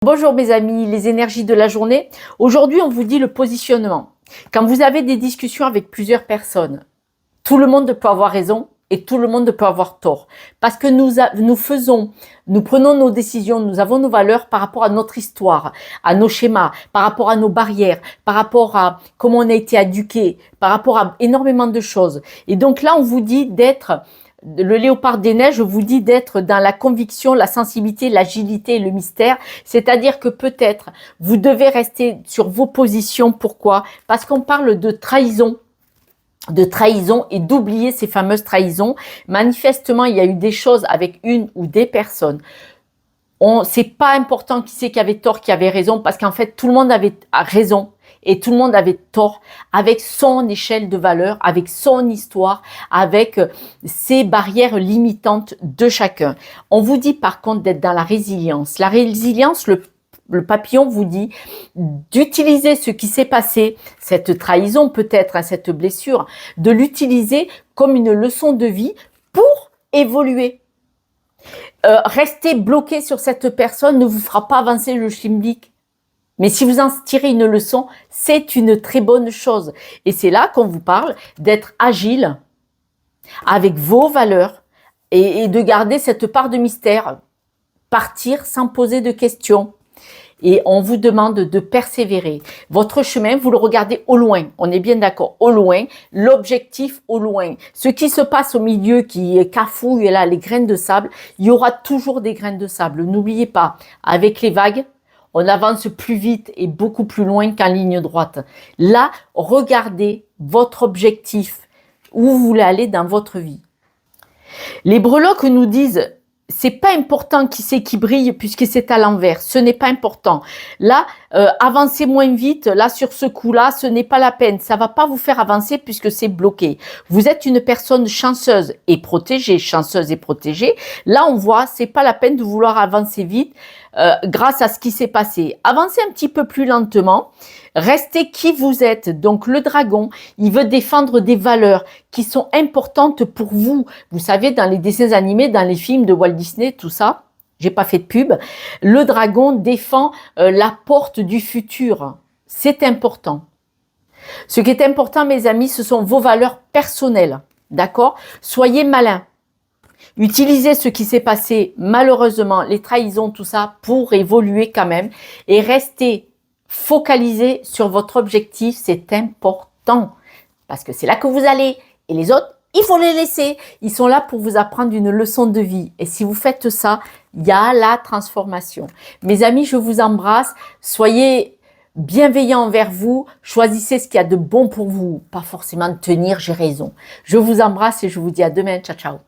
Bonjour mes amis, les énergies de la journée. Aujourd'hui, on vous dit le positionnement. Quand vous avez des discussions avec plusieurs personnes, tout le monde peut avoir raison et tout le monde peut avoir tort. Parce que nous prenons nos décisions, nous avons nos valeurs par rapport à notre histoire, à nos schémas, par rapport à nos barrières, par rapport à comment on a été éduqué, par rapport à énormément de choses. Et donc là, on vous dit d'être... Le léopard des neiges vous dit d'être dans la conviction, la sensibilité, l'agilité et le mystère. C'est-à-dire que peut-être vous devez rester sur vos positions. Pourquoi? Parce qu'on parle de trahison et d'oublier ces fameuses trahisons. Manifestement, il y a eu des choses avec une ou des personnes. C'est pas important qui c'est qui avait tort, qui avait raison, parce qu'en fait, tout le monde avait raison. Et tout le monde avait tort avec son échelle de valeur, avec son histoire, avec ses barrières limitantes de chacun. On vous dit par contre d'être dans la résilience. La résilience, le papillon vous dit d'utiliser ce qui s'est passé, cette trahison peut-être, cette blessure, de l'utiliser comme une leçon de vie pour évoluer. Rester bloqué sur cette personne ne vous fera pas avancer le schmilblick. Mais si vous en tirez une leçon, c'est une très bonne chose. Et c'est là qu'on vous parle d'être agile avec vos valeurs et de garder cette part de mystère. Partir sans poser de questions. Et on vous demande de persévérer. Votre chemin, vous le regardez au loin. On est bien d'accord, au loin. L'objectif au loin. Ce qui se passe au milieu, qui est cafouille, là, les graines de sable, il y aura toujours des graines de sable. N'oubliez pas, avec les vagues, on avance plus vite et beaucoup plus loin qu'en ligne droite. Là, regardez votre objectif, où vous voulez aller dans votre vie. Les breloques nous disent, c'est pas important qui c'est qui brille puisque c'est à l'envers. Ce n'est pas important. Là, avancez moins vite. Là, sur ce coup-là, ce n'est pas la peine. Ça va pas vous faire avancer puisque c'est bloqué. Vous êtes une personne chanceuse et protégée. Là, on voit, c'est pas la peine de vouloir avancer vite grâce à ce qui s'est passé. Avancez un petit peu plus lentement. Restez qui vous êtes. Donc, le dragon, il veut défendre des valeurs qui sont importantes pour vous. Vous savez, dans les dessins animés, dans les films de Walt Disney, tout ça, j'ai pas fait de pub, le dragon défend la porte du futur. C'est important. Ce qui est important, mes amis, ce sont vos valeurs personnelles. D'accord? Soyez malins. Utilisez ce qui s'est passé, malheureusement, les trahisons, tout ça, pour évoluer quand même. Et restez focalisé sur votre objectif, c'est important. Parce que c'est là que vous allez. Et les autres, il faut les laisser. Ils sont là pour vous apprendre une leçon de vie. Et si vous faites ça, il y a la transformation. Mes amis, je vous embrasse. Soyez bienveillants envers vous. Choisissez ce qu'il y a de bon pour vous. Pas forcément de tenir, j'ai raison. Je vous embrasse et je vous dis à demain. Ciao, ciao.